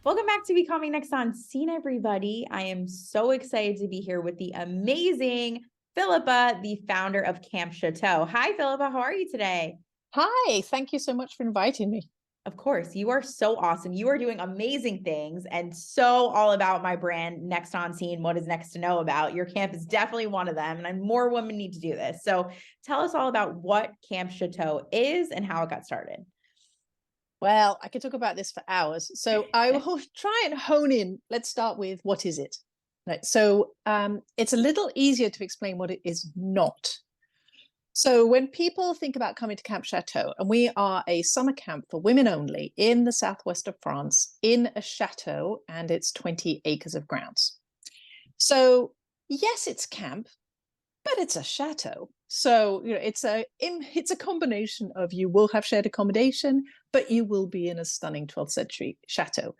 Welcome back to Becoming Next on Scene, everybody. I am so excited to be here with the amazing Philippa, the founder of Camp Château. Hi, Philippa. How are you today? Hi, thank you so much for inviting me. Of course, you are so awesome. You are doing amazing things and so all about my brand, Next on Scene. What is next to know about? Your camp is definitely one of them, and more women need to do this. So tell us all about what Camp Château is and how it got started. Well, I could talk about this for hours, so I will try and hone in. Let's start with what is it? Right. So it's a little easier to explain what it is not. So when people think about coming to Camp Château, and we are a summer camp for women only in the southwest of France, in a chateau, and it's 20 acres of grounds. So yes, it's camp, but it's a chateau. So it's a combination of, you will have shared accommodation, but you will be in a stunning 12th century chateau.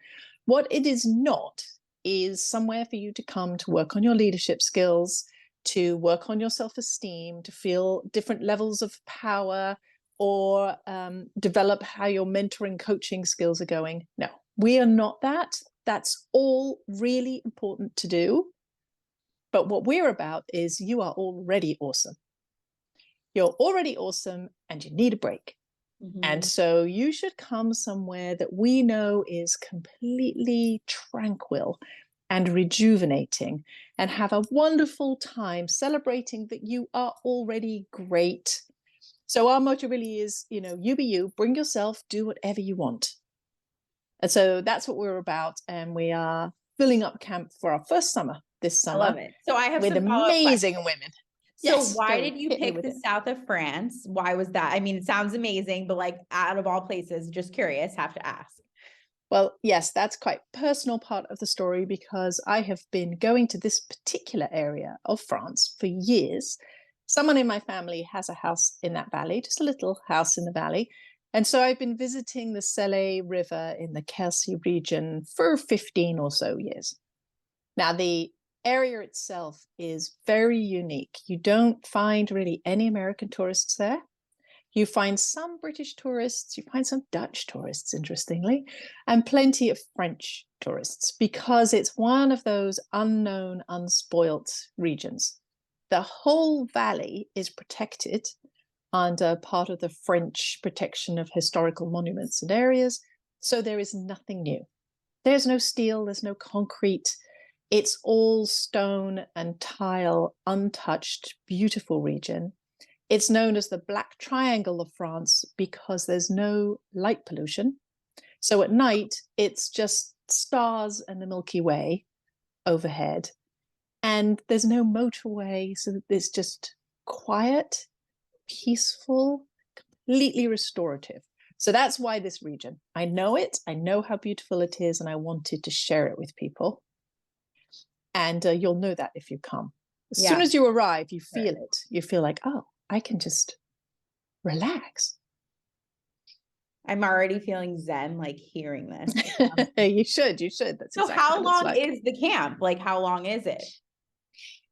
What it is not is somewhere for you to come to work on your leadership skills, to work on your self-esteem, to feel different levels of power, or develop how your mentoring coaching skills are going. No, we are not that. That's all really important to do. But what we're about is, you are already awesome. You're already awesome and you need a break. Mm-hmm. And so you should come somewhere that we know is completely tranquil and rejuvenating, and have a wonderful time celebrating that you are already great. So our motto really is, you be you, bring yourself, do whatever you want. And so that's what we're about. And we are filling up camp for our first summer this summer. I love it. So I have with some amazing women. So yes, why did you pick the south of France? Why was that? I mean, it sounds amazing, but like, out of all places, just curious, have to ask. Well, yes, that's quite a personal part of the story, because I have been going to this particular area of France for years. Someone in my family has a house in that valley, just a little house in the valley. And so I've been visiting the Selle River in the Quercy region for 15 or so years. Now, the area itself is very unique. You don't find really any American tourists there. You find some British tourists, you find some Dutch tourists, interestingly, and plenty of French tourists, because it's one of those unknown, unspoilt regions. The whole valley is protected under part of the French protection of historical monuments and areas, so there is nothing new. There's no steel, there's no concrete. It's all stone and tile, untouched, beautiful region. It's known as the Black Triangle of France because there's no light pollution. So at night, it's just stars and the Milky Way overhead. And there's no motorway, so it's just quiet, peaceful, completely restorative. So that's why this region. I know it, I know how beautiful it is, and I wanted to share it with people. And you'll know that if you come. As soon as you arrive, you feel it. You feel like, oh, I can just relax. I'm already feeling zen, like hearing this. You should. That's so exactly how long is the camp? Like, how long is it?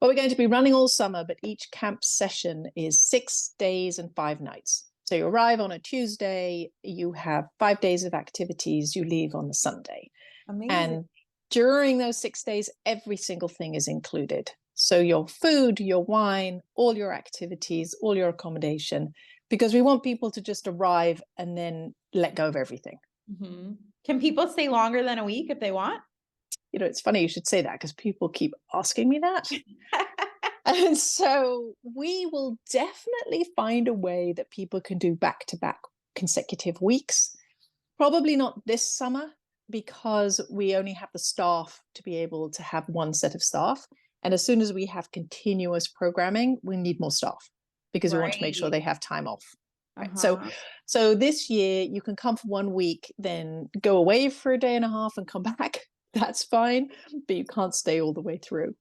Well, we're going to be running all summer, but each camp session is 6 days and 5 nights. So you arrive on a Tuesday, you have 5 days of activities, you leave on the Sunday. Amazing. And during those 6 days, every single thing is included. So your food, your wine, all your activities, all your accommodation, because we want people to just arrive and then let go of everything. Mm-hmm. Can people stay longer than a week if they want? It's funny you should say that, because people keep asking me that. And so we will definitely find a way that people can do back-to-back consecutive weeks. Probably not this summer, because we only have the staff to be able to have one set of staff. And as soon as we have continuous programming, we need more staff, because we want to make sure they have time off. Right? So this year you can come for 1 week, then go away for a day and a half and come back. That's fine, but you can't stay all the way through.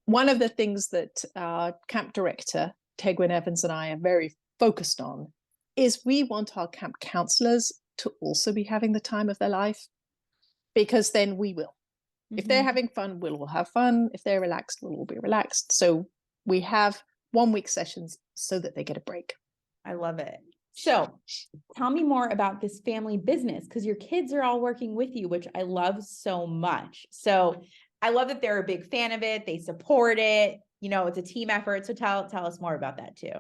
One of the things that our camp director, Tegwin Evans, and I are very focused on is we want our camp counselors to also be having the time of their life, because then we will. Mm-hmm. If they're having fun, we'll all have fun. If they're relaxed, we'll all be relaxed. So we have 1 week sessions so that they get a break. I love it. So tell me more about this family business, because your kids are all working with you, which I love so much. So I love that they're a big fan of it. They support it. You know, it's a team effort. So tell us more about that too.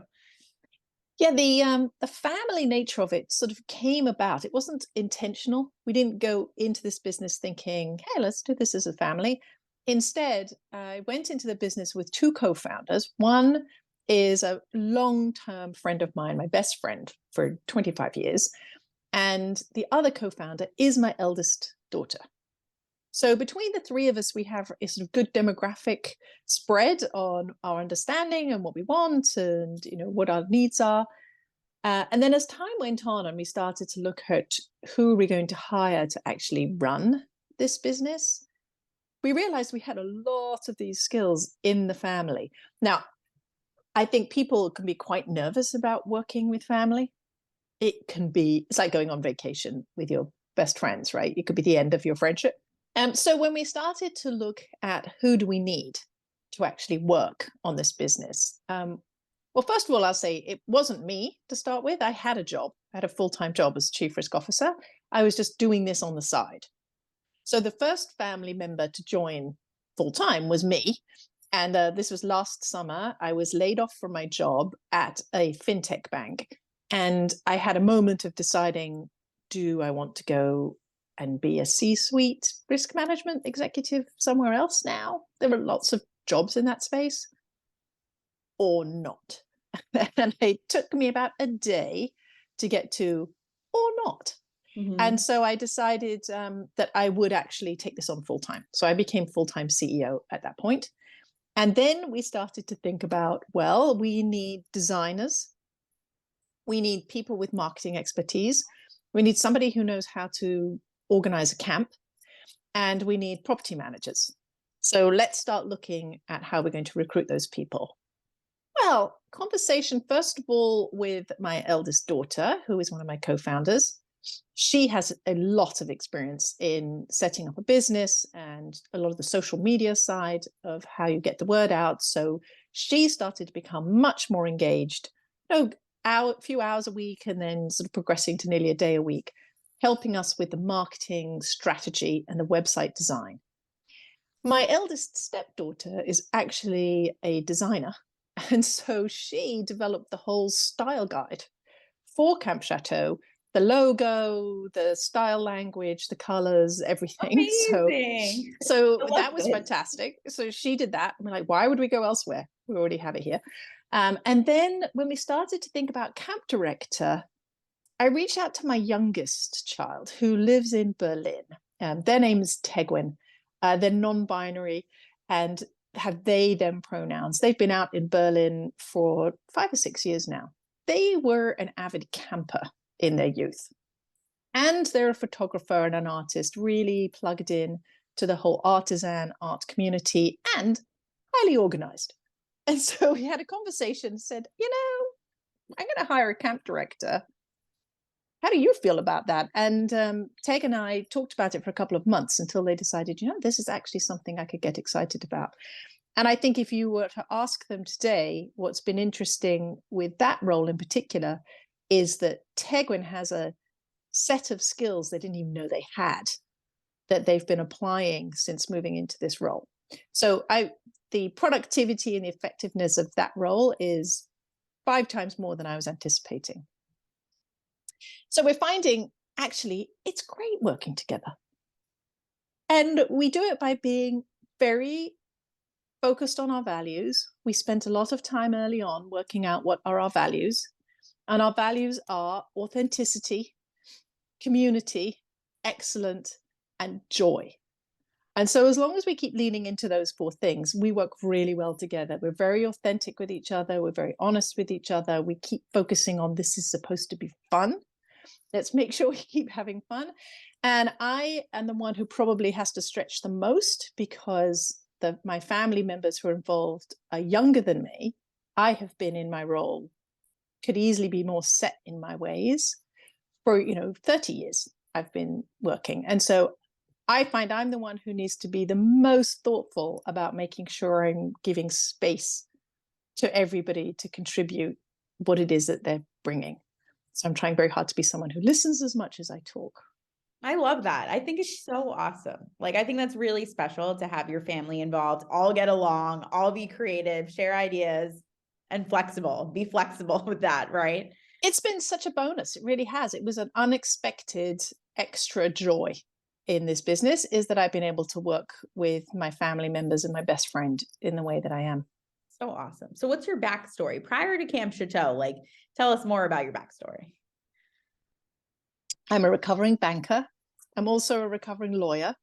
Yeah, the family nature of it sort of came about. It wasn't intentional. We didn't go into this business thinking, hey, let's do this as a family. Instead, I went into the business with two co-founders. One is a long-term friend of mine, my best friend for 25 years. And the other co-founder is my eldest daughter. So between the three of us, we have a sort of good demographic spread on our understanding and what we want and what our needs are. And then as time went on and we started to look at who we're going to hire to actually run this business, we realized we had a lot of these skills in the family. Now, I think people can be quite nervous about working with family. It's like going on vacation with your best friends, right? It could be the end of your friendship. So when we started to look at who do we need to actually work on this business, well, first of all, I'll say it wasn't me to start with. I had a job. I had a full-time job as chief risk officer. I was just doing this on the side. So the first family member to join full-time was me. And this was last summer. I was laid off from my job at a fintech bank. And I had a moment of deciding, do I want to go and be a C-suite risk management executive somewhere else now? There are lots of jobs in that space, or not. And it took me about a day to get to or not. Mm-hmm. And so I decided that I would actually take this on full time. So I became full-time CEO at that point. And then we started to think about, well, we need designers. We need people with marketing expertise. We need somebody who knows how to organize a camp. And we need property managers. So let's start looking at how we're going to recruit those people. Well, conversation, first of all, with my eldest daughter, who is one of my co-founders. She has a lot of experience in setting up a business and a lot of the social media side of how you get the word out. So she started to become much more engaged, a few hours a week and then sort of progressing to nearly a day a week, helping us with the marketing strategy and the website design. My eldest stepdaughter is actually a designer. And so she developed the whole style guide for Camp Château, the logo, the style language, the colors, everything. Amazing. So that was fantastic. So she did that. I'm like, why would we go elsewhere? We already have it here. And then when we started to think about camp director, I reached out to my youngest child who lives in Berlin. Their name is Tegwin. They're non-binary and have they, them pronouns. They've been out in Berlin for 5 or 6 years now. They were an avid camper in their youth. And they're a photographer and an artist, really plugged in to the whole artisan art community and highly organized. And so we had a conversation, said, I'm going to hire a camp director. How do you feel about that? And Teg and I talked about it for a couple of months until they decided, this is actually something I could get excited about. And I think if you were to ask them today, what's been interesting with that role in particular is that Tegwin has a set of skills they didn't even know they had that they've been applying since moving into this role. So the productivity and the effectiveness of that role is 5 times more than I was anticipating. So we're finding, actually, it's great working together. And we do it by being very focused on our values. We spent a lot of time early on working out what are our values. And our values are authenticity, community, excellent, and joy. And so as long as we keep leaning into those 4 things, we work really well together. We're very authentic with each other. We're very honest with each other. We keep focusing on this is supposed to be fun. Let's make sure we keep having fun. And I am the one who probably has to stretch the most because my family members who are involved are younger than me. I have been in my role, could easily be more set in my ways for, 30 years I've been working. And so I find I'm the one who needs to be the most thoughtful about making sure I'm giving space to everybody to contribute what it is that they're bringing. So I'm trying very hard to be someone who listens as much as I talk. I love that. I think it's so awesome. Like, I think that's really special to have your family involved, all get along, all be creative, share ideas, and flexible. Be flexible with that, right? It's been such a bonus. It really has. It was an unexpected extra joy in this business, is that I've been able to work with my family members and my best friend in the way that I am. So awesome. So what's your backstory prior to Camp Château? Like, tell us more about your backstory. I'm a recovering banker. I'm also a recovering lawyer.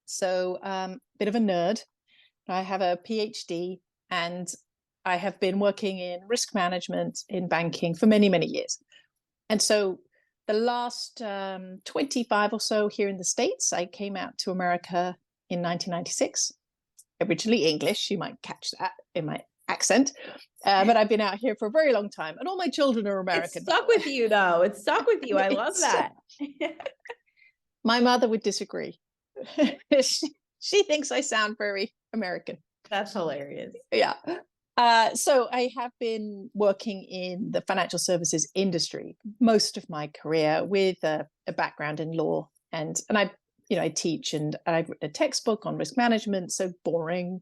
So bit of a nerd. I have a PhD, and I have been working in risk management in banking for many, many years. And so the last 25 or so here in the States, I came out to America in 1996, originally English. You might catch that in my accent. But I've been out here for a very long time, and all my children are American. It stuck with you, though. It stuck with you. I love that. My mother would disagree. She thinks I sound very American. That's hilarious. Yeah. So I have been working in the financial services industry most of my career, with a background in law, and I teach, and I've written a textbook on risk management. So boring,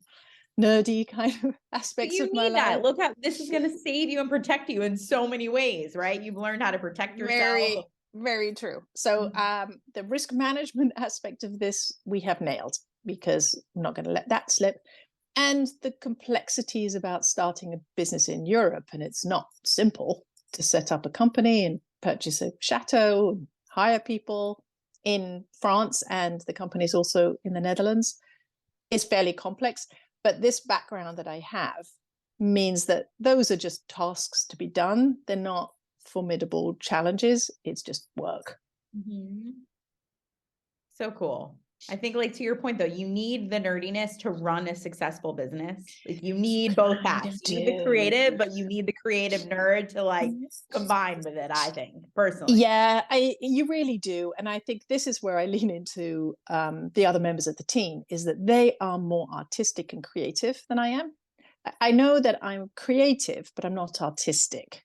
nerdy kind of aspects of my life. Look how this is going to save you and protect you in so many ways, right? You've learned how to protect yourself. Very, very true. So the risk management aspect of this we have nailed, because I'm not going to let that slip. And the complexities about starting a business in Europe, and it's not simple to set up a company and purchase a chateau and hire people in France, and the company is also in the Netherlands, is fairly complex. But this background that I have means that those are just tasks to be done. They're not formidable challenges. It's just work. Mm-hmm. So cool. I think, like, to your point, though, you need the nerdiness to run a successful business. Like, you need both hats. You need the creative, but you need the creative nerd to, like, combine with it, I think, personally. Yeah, you really do. And I think this is where I lean into the other members of the team, is that they are more artistic and creative than I am. I know that I'm creative, but I'm not artistic,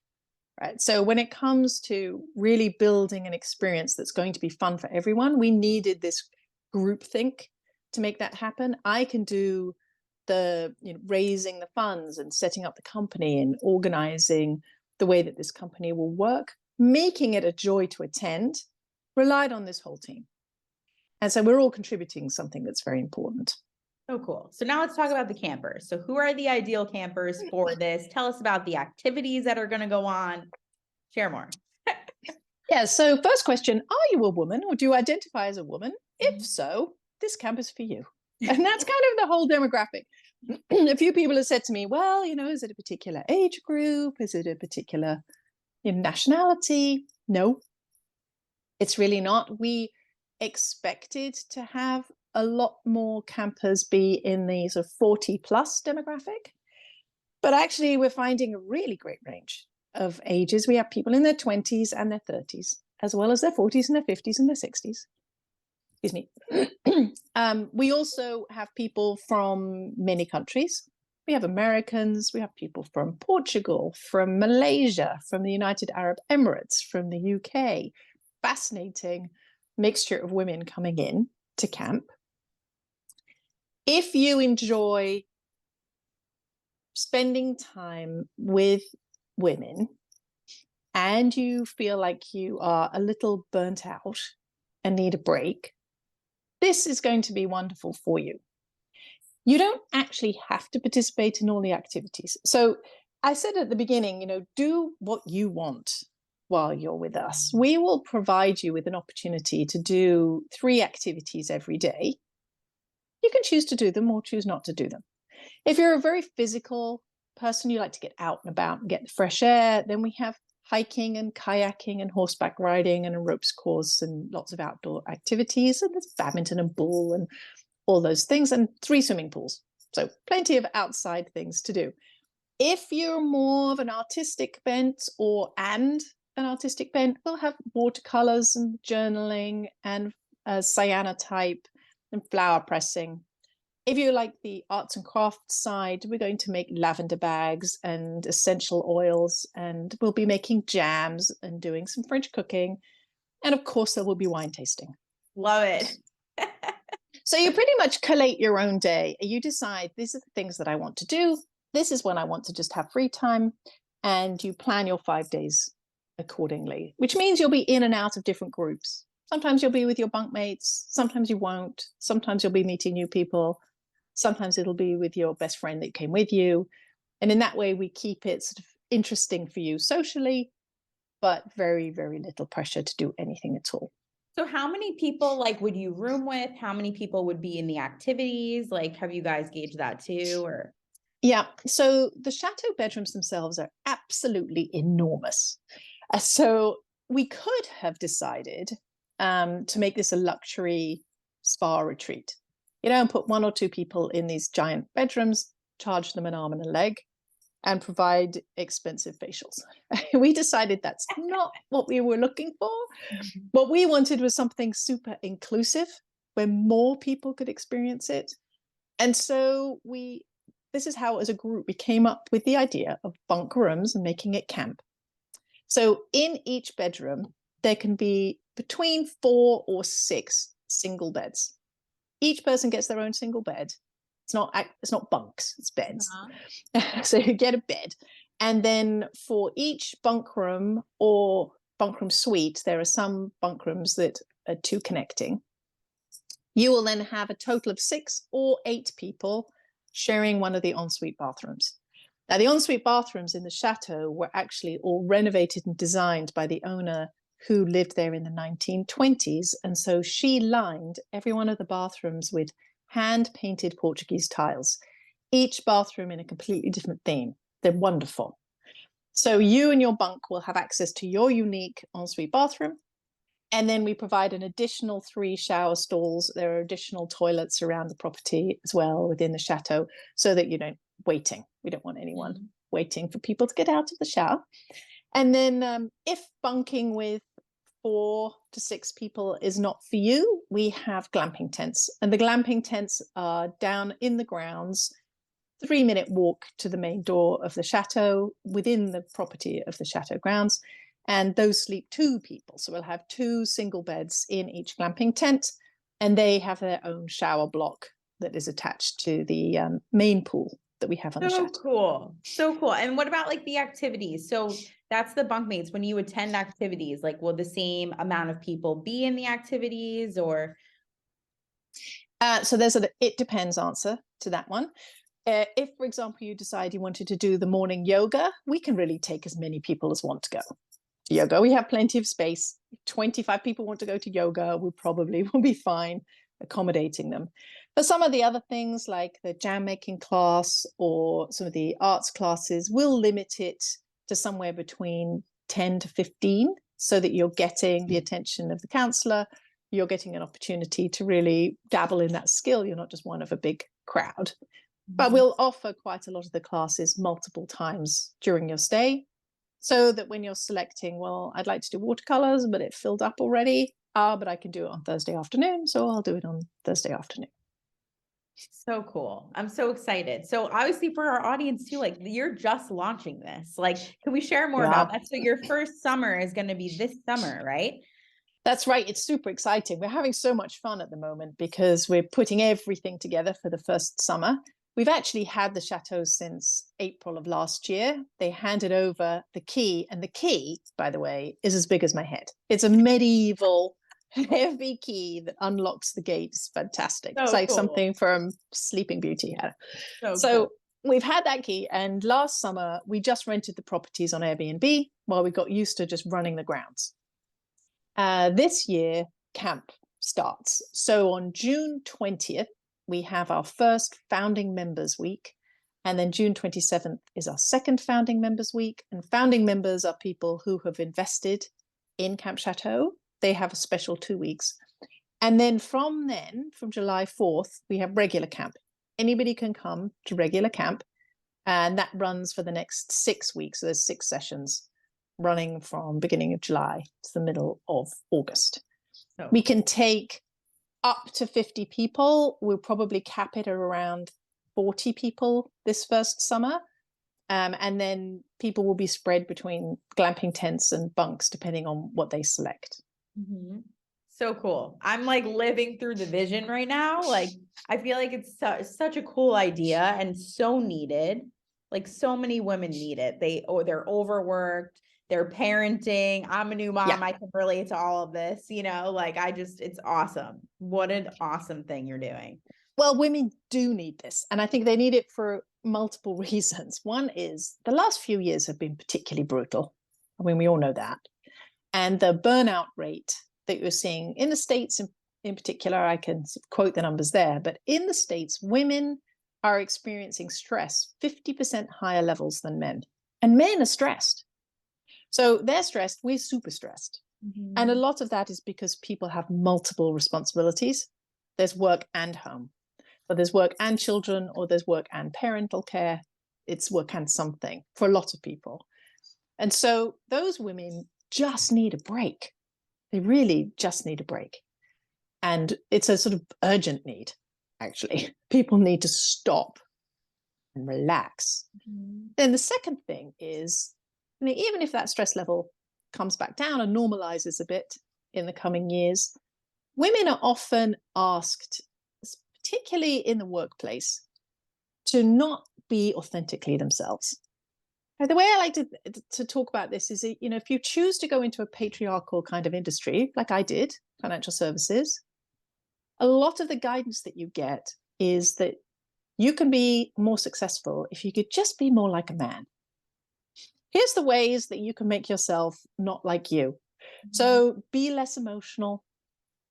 right? So when it comes to really building an experience that's going to be fun for everyone, we needed this groupthink to make that happen. I can do the raising the funds and setting up the company and organizing the way that this company will work, making it a joy to attend, relied on this whole team. And so we're all contributing something that's very important. So cool. So now let's talk about the campers. So who are the ideal campers for this? Tell us about the activities that are going to go on. Share more. Yeah, so first question, are you a woman, or do you identify as a woman? If so, this camp is for you. And that's kind of the whole demographic. A few people have said to me, well, is it a particular age group? Is it a particular nationality? No, it's really not. We expected to have a lot more campers be in the sort of 40 plus demographic, but actually we're finding a really great range of ages. We have people in their 20s and their 30s, as well as their 40s and their 50s and their 60s. Excuse me. We also have people from many countries. We have Americans, we have people from Portugal, from Malaysia, from the United Arab Emirates, from the UK. Fascinating mixture of women coming in to camp. If you enjoy spending time with women and you feel like you are a little burnt out and need a break, this is going to be wonderful for you. You don't actually have to participate in all the activities. So I said at the beginning, do what you want while you're with us. We will provide you with an opportunity to do 3 activities every day. You can choose to do them or choose not to do them. If you're a very physical person, you like to get out and about and get the fresh air, then we have hiking and kayaking and horseback riding and a ropes course and lots of outdoor activities, and there's badminton and pool and all those things, and 3 swimming pools. So plenty of outside things to do. If you're more of an artistic bent an artistic bent, we'll have watercolors and journaling and cyanotype and flower pressing. If you like the arts and crafts side, we're going to make lavender bags and essential oils, and we'll be making jams and doing some French cooking. And of course, there will be wine tasting. Love it. So you pretty much collate your own day. You decide, these are the things that I want to do. This is when I want to just have free time. And you plan your 5 days accordingly, which means you'll be in and out of different groups. Sometimes you'll be with your bunkmates. Sometimes you won't. Sometimes you'll be meeting new people. Sometimes it'll be with your best friend that came with you. And in that way, we keep it sort of interesting for you socially, but very, very little pressure to do anything at all. So how many people like would you room with? How many people would be in the activities? Like, have you guys gauged that too? Or Yeah, so the chateau bedrooms themselves are absolutely enormous. So we could have decided to make this a luxury spa retreat, and put 1 or 2 people in these giant bedrooms, charge them an arm and a leg, and provide expensive facials. We decided that's not what we were looking for. What we wanted was something super inclusive where more people could experience it. And so this is how, as a group, we came up with the idea of bunk rooms and making it camp. So in each bedroom, there can be between 4 or 6 single beds. Each person gets their own single bed. It's not bunks, it's beds. So you get a bed. And then for each bunk room or bunk room suite, there are some bunk rooms that are 2 connecting. You will then have a total of 6 or 8 people sharing one of the ensuite bathrooms. Now, the ensuite bathrooms in the chateau were actually all renovated and designed by the owner who lived there in the 1920s. And so she lined every one of the bathrooms with hand-painted Portuguese tiles, each bathroom in a completely different theme. They're wonderful. So you and your bunk will have access to your unique ensuite bathroom. And then we provide an additional 3 shower stalls. There are additional toilets around the property as well within the chateau, so that you don't waiting. We don't want anyone waiting for people to get out of the shower. And then if bunking with 4 to 6 people is not for you, we have glamping tents. And the glamping tents are down in the grounds, 3-minute walk to the main door of the chateau, within the property of the chateau grounds. And those sleep 2 people. So we'll have 2 single beds in each glamping tent, and they have their own shower block that is attached to the main pool that we have on the chateau. Cool. So cool. And what about like the activities? So that's the bunkmates. When you attend activities, like will the same amount of people be in the activities or? So there's it depends answer to that one. If, for example, you decide you wanted to do the morning yoga, we can really take as many people as want to go to yoga. We have plenty of space. If 25 people want to go to yoga, we probably will be fine accommodating them. For some of the other things like the jam making class or some of the arts classes, we'll limit it to somewhere between 10 to 15 so that you're getting the attention of the counselor. You're getting an opportunity to really dabble in that skill. You're not just one of a big crowd. But we'll offer quite a lot of the classes multiple times during your stay, so that when you're selecting, well, I'd like to do watercolors, but it filled up already. But I can do it on Thursday afternoon, so I'll do it on Thursday afternoon. So cool. I'm so excited. So obviously for our audience too, like you're just launching this. Like, can we share more about that? So your first summer is going to be this summer, right? That's right. It's super exciting. We're having so much fun at the moment because we're putting everything together for the first summer. We've actually had the chateau since April of last year. They handed over the key, and the key, by the way, is as big as my head. It's a medieval heavy key that unlocks the gate. It's fantastic. It's like something from Sleeping Beauty. So we've had that key, and last summer we just rented the properties on Airbnb while we got used to just running the grounds. This year, camp starts. So on June 20th, we have our first founding members week. And then June 27th is our second founding members week. And founding members are people who have invested in Camp Château. They have a special 2 weeks. And then from July 4th, we have regular camp. Anybody can come to regular camp. And that runs for the next 6 weeks. So there's 6 sessions running from beginning of July to the middle of August. We can take up to 50 people. We'll probably cap it at around 40 people this first summer. And then people will be spread between glamping tents and bunks, depending on what they select. Mm-hmm. So cool. I'm like living through the vision right now. Like, I feel like it's such a cool idea and so needed. Like, so many women need it. They're overworked, they're parenting. I'm a new mom. Yeah. I can relate to all of this, like it's awesome. What an awesome thing you're doing. Well, women do need this. And I think they need it for multiple reasons. One is the last few years have been particularly brutal. I mean, we all know that. And the burnout rate that you're seeing in the States in particular, I can quote the numbers there, but in the States, women are experiencing stress 50% higher levels than men. And men are stressed. So they're stressed, we're super stressed. Mm-hmm. And a lot of that is because people have multiple responsibilities. There's work and home, but there's work and children, or there's work and parental care. It's work and something for a lot of people. And so those women just need a break. They really just need a break. And it's a sort of urgent need, actually. People need to stop and relax. Mm-hmm. Then the second thing is, even if that stress level comes back down and normalizes a bit in the coming years, women are often asked, particularly in the workplace, to not be authentically themselves. The way I like to talk about this is, if you choose to go into a patriarchal kind of industry, like I did, financial services, a lot of the guidance that you get is that you can be more successful if you could just be more like a man. Here's the ways that you can make yourself not like you. Mm-hmm. So be less emotional.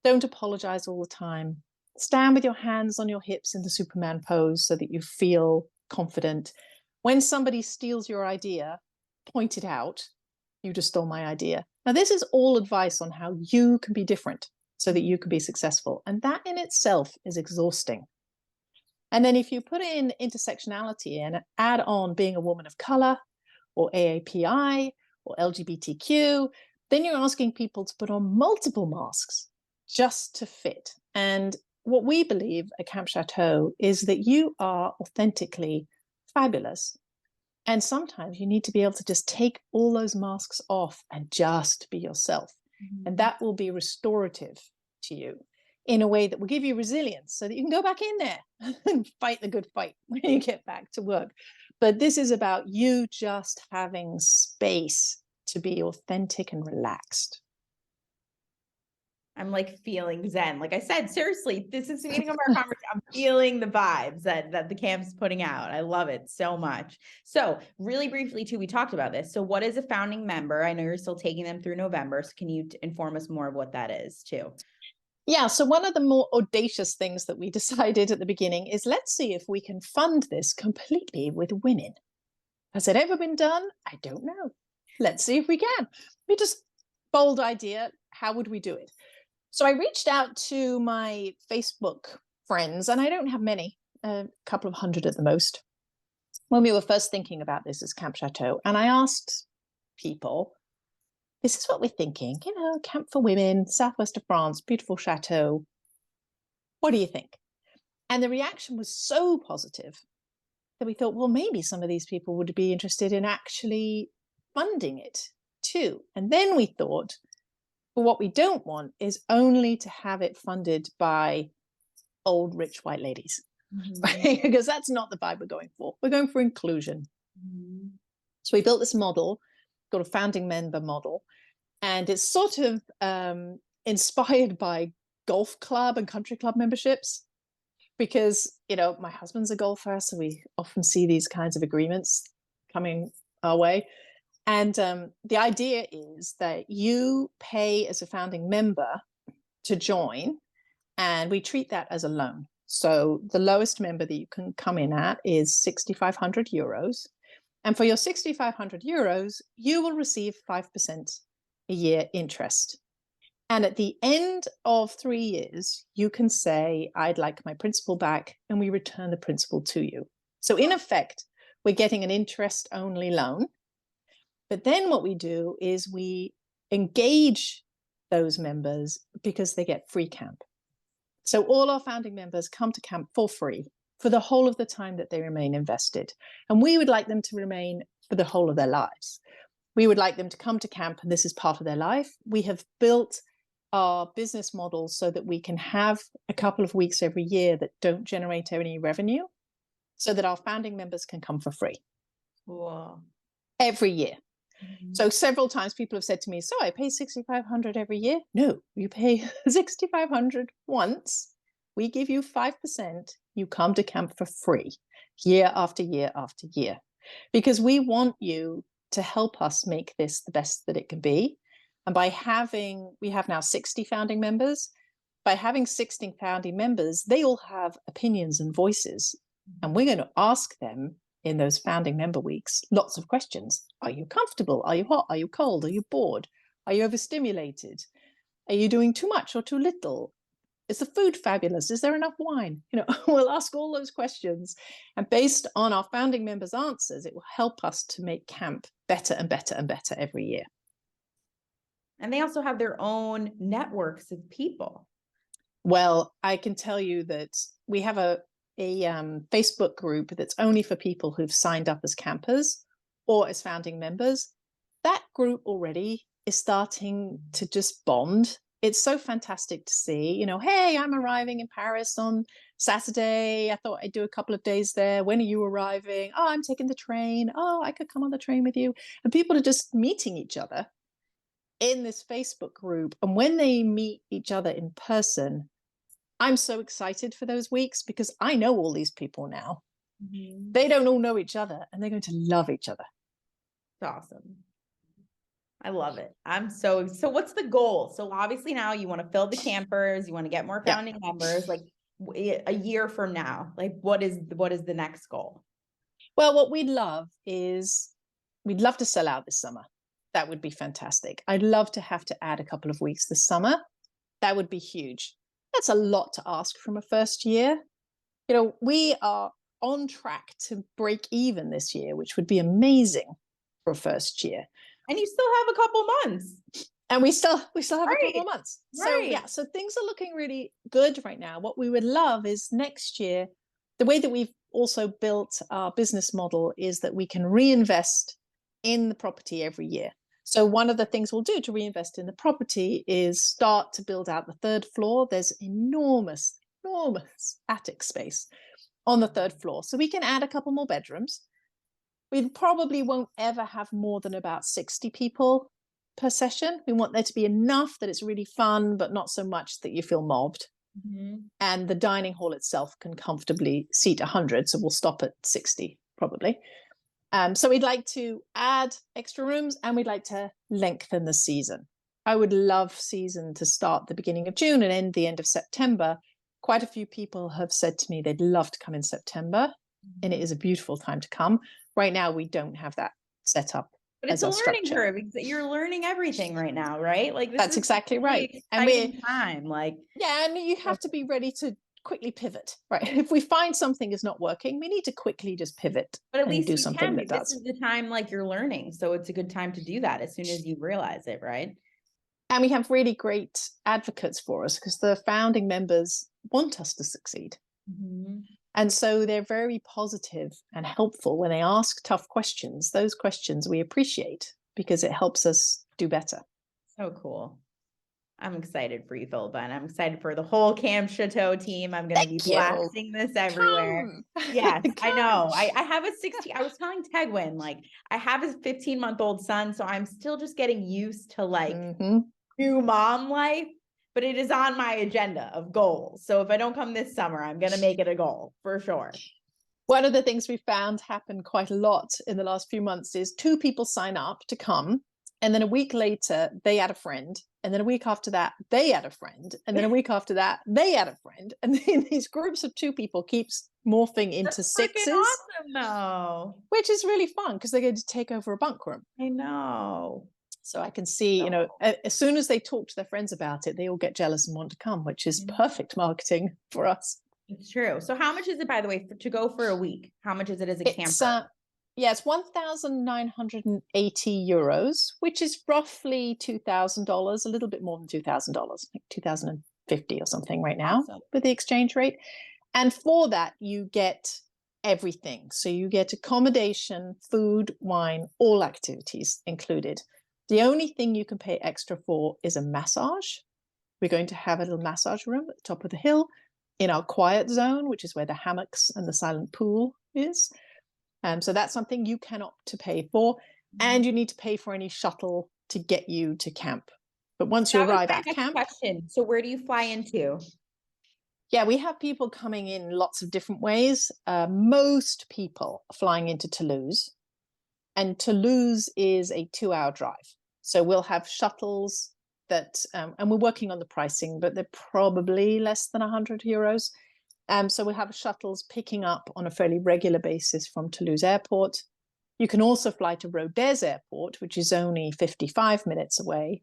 Don't apologize all the time. Stand with your hands on your hips in the Superman pose so that you feel confident. When somebody steals your idea, point it out. You just stole my idea. Now, this is all advice on how you can be different so that you can be successful. And that in itself is exhausting. And then if you put in intersectionality and add on being a woman of color or AAPI or LGBTQ, then you're asking people to put on multiple masks just to fit. And what we believe at Camp Château is that you are authentically fabulous. And sometimes you need to be able to just take all those masks off and just be yourself. Mm-hmm. And that will be restorative to you in a way that will give you resilience so that you can go back in there and fight the good fight when you get back to work. But this is about you just having space to be authentic and relaxed. I'm like feeling zen. Like I said, seriously, this is the beginning of our conversation. I'm feeling the vibes that the camp's putting out. I love it so much. So really briefly too, we talked about this. So what is a founding member? I know you're still taking them through November. So can you inform us more of what that is too? Yeah, so one of the more audacious things that we decided at the beginning is let's see if we can fund this completely with women. Has it ever been done? I don't know. Let's see if we can. We just bold idea. How would we do it? So I reached out to my Facebook friends, and I don't have many, a couple of hundred at the most, when we were first thinking about this as Camp Château. And I asked people, this is what we're thinking, camp for women, southwest of France, beautiful chateau. What do you think? And the reaction was so positive that we thought, well, maybe some of these people would be interested in actually funding it too. And then we thought, well, what we don't want is only to have it funded by old, rich white ladies, mm-hmm. because that's not the vibe we're going for. We're going for inclusion. Mm-hmm. So we built this model, got a founding member model, and it's sort of inspired by golf club and country club memberships, because, my husband's a golfer, so we often see these kinds of agreements coming our way. And the idea is that you pay as a founding member to join, and we treat that as a loan. So the lowest member that you can come in at is 6,500 euros. And for your 6,500 euros, you will receive 5% a year interest. And at the end of 3 years, you can say, I'd like my principal back, and we return the principal to you. So in effect, we're getting an interest-only loan. But then what we do is we engage those members because they get free camp. So all our founding members come to camp for free for the whole of the time that they remain invested. And we would like them to remain for the whole of their lives. We would like them to come to camp, and this is part of their life. We have built our business model so that we can have a couple of weeks every year that don't generate any revenue, so that our founding members can come for free. Cool. Every year. So several times people have said to me, so I pay $6,500 every year? No, you pay $6,500 once. We give you 5%. You come to camp for free year after year after year, because we want you to help us make this the best that it can be. And by having, we have now 60 founding members. By having 60 founding members, they all have opinions and voices. And we're going to ask them in those founding member weeks lots of questions. Are you comfortable? Are you hot? Are you cold? Are you bored? Are you overstimulated? Are you doing too much or too little? Is the food fabulous? Is there enough wine? You know, we'll ask all those questions. And based on our founding members' answers, it will help us to make camp better and better and better every year. And they also have their own networks of people. Well, I can tell you that we have a Facebook group that's only for people who've signed up as campers or as founding members. That group already is starting to just bond. It's so fantastic to see, you know, hey, I'm arriving in Paris on Saturday. I thought I'd do a couple of days there. When are you arriving? Oh, I'm taking the train. Oh, I could come on the train with you. And people are just meeting each other in this Facebook group. And when they meet each other in person, I'm so excited for those weeks because I know all these people now. They don't all know each other, and they're going to love each other. It's awesome. I love it. So what's the goal? So obviously now you want to fill the campers, you want to get more founding members, like a year from now, like what is the next goal? Well, what we'd love is we'd love to sell out this summer. That would be fantastic. I'd love to have to add a couple of weeks this summer. That would be huge. That's a lot to ask from a first year. You know, we are on track to break even this year, which would be amazing for a first year. And you still have a couple months. And we still have a couple of months. So Right. yeah, so things are looking really good right now. What we would love is next year, the way that we've also built our business model is that we can reinvest in the property every year. So one of the things we'll do to reinvest in the property is start to build out the third floor. There's enormous attic space on the third floor. So we can add a couple more bedrooms. We probably won't ever have more than about 60 people per session. We want there to be enough that it's really fun, but not so much that you feel mobbed. And the dining hall itself can comfortably seat 100. So we'll stop at 60 probably. So we'd like to add extra rooms, and we'd like to lengthen the season. I would love season to start the beginning of June and end the end of September. Quite a few people have said to me they'd love to come in September, and it is a beautiful time to come. Right now, we don't have that set up. But it's a learning curve. You're learning everything right now, right? Like that's exactly right. And we're time, like and you have to be ready to quickly pivot, right? If we find something is not working, we need to quickly just pivot. But at least do you something that does. This is the time like you're learning, so it's a good time to do that as soon as you realize it, right? And we have really great advocates for us because the founding members want us to succeed. And so they're very positive and helpful when they ask tough questions. Those questions we appreciate because it helps us do better. So cool. I'm excited for you, Philippa, and I'm excited for the whole Camp Château team. I'm going to be blasting this everywhere. Yes, I know. I have a 16. I was telling Tegwin, like, I have a 15-month-old son, so I'm still just getting used to like new mom life, but it is on my agenda of goals. So if I don't come this summer, I'm going to make it a goal for sure. One of the things we found happen quite a lot in the last few months is 2 people sign up to come. And then a week later, they add a friend. And then a week after that, they add a friend. And then a week after that, they add a friend. And then these groups of 2 people keeps morphing into 6s. Awesome, though. Which is really fun because they're going to take over a bunk room. I know. So I can see, you know, as soon as they talk to their friends about it, they all get jealous and want to come, which is perfect marketing for us. It's true. So how much is it, by the way, to go for a week? How much is it as a camper? Yeah, it's 1,980 euros, which is roughly $2,000, a little bit more than $2,000, like $1.50 or something right now Awesome. with the exchange rate. And for that, you get everything. So you get accommodation, food, wine, all activities included. The only thing you can pay extra for is a massage. We're going to have a little massage room at the top of the hill in our quiet zone, which is where the hammocks and the silent pool is. So that's something you can opt to pay for. And you need to pay for any shuttle to get you to camp. But once you arrive at camp. Question. So where do you fly into? Yeah, we have people coming in lots of different ways. Most people are flying into Toulouse. And Toulouse is a 2-hour drive. So we'll have shuttles that, and we're working on the pricing, but they're probably less than €100. So we have shuttles picking up on a fairly regular basis from Toulouse Airport. You can also fly to Rodez Airport, which is only 55 minutes away.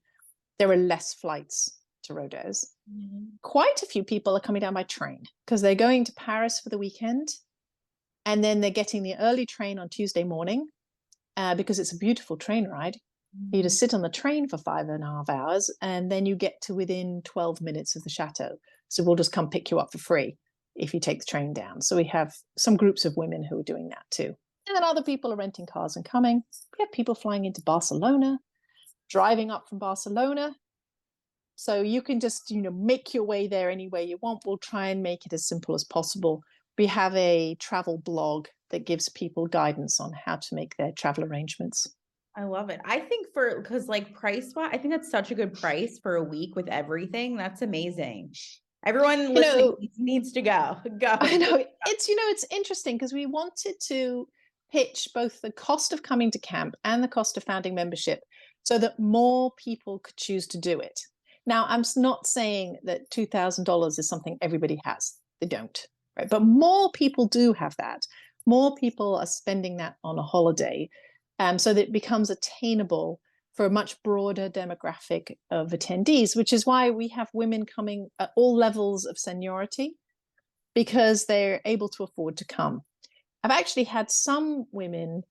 There are less flights to Rodez. Quite a few people are coming down by train because they're going to Paris for the weekend. And then they're getting the early train on Tuesday morning because it's a beautiful train ride. You just sit on the train for 5.5 hours and then you get to within 12 minutes of the chateau. So we'll just come pick you up for free if you take the train down. So we have some groups of women who are doing that too. And then other people are renting cars and coming. We have people flying into Barcelona, driving up from Barcelona. So you can just, make your way there any way you want. We'll try and make it as simple as possible. We have a travel blog that gives people guidance on how to make their travel arrangements. I love it. I think because price-wise, I think that's such a good price for a week with everything. That's amazing. Everyone listening needs to go. I know. It's interesting because we wanted to pitch both the cost of coming to camp and the cost of founding membership so that more people could choose to do it. Now, I'm not saying that $2,000 is something everybody has. They don't, right? But more people do have that. More people are spending that on a holiday, so that it becomes attainable for a much broader demographic of attendees, which is why we have women coming at all levels of seniority because they're able to afford to come. I've actually had some women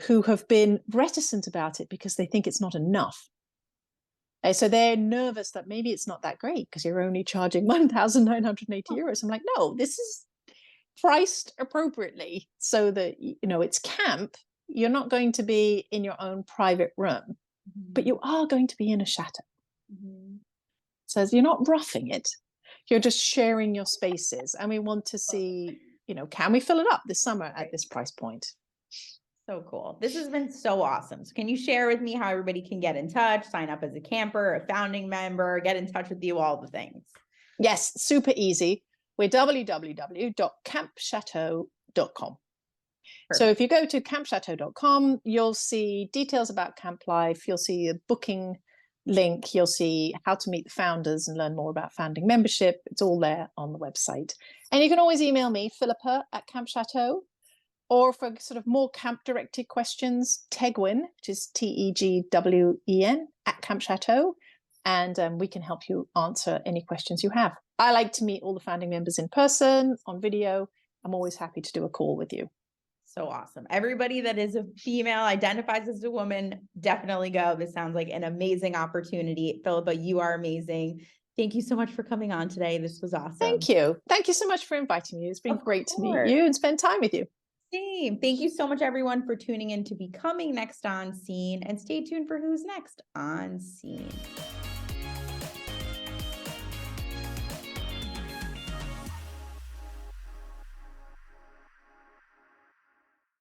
who have been reticent about it because they think it's not enough. So they're nervous that maybe it's not that great because you're only charging €1,980. I'm like, no, this is priced appropriately so that, it's camp. You're not going to be in your own private room, but you are going to be in a chateau. So you're not roughing it. You're just sharing your spaces. And we want to see, can we fill it up this summer at this price point? So cool. This has been so awesome. So can you share with me how everybody can get in touch, sign up as a camper, a founding member, get in touch with you, all the things? Yes, super easy. We're www.campchateau.com. So if you go to campchateau.com, you'll see details about Camp Life. You'll see a booking link. You'll see how to meet the founders and learn more about founding membership. It's all there on the website. And you can always email me, Philippa at Camp Château, or for sort of more camp-directed questions, Tegwin, which is Tegwen, at Camp Château, and we can help you answer any questions you have. I like to meet all the founding members in person, on video. I'm always happy to do a call with you. So awesome. Everybody that is a female, identifies as a woman, definitely go. This sounds like an amazing opportunity. Philippa, you are amazing. Thank you so much for coming on today. This was awesome. Thank you. Thank you so much for inviting me. It's been great to meet you and spend time with you. Same. Thank you so much, everyone, for tuning in to Becoming Next on Scene, and stay tuned for who's next on Scene.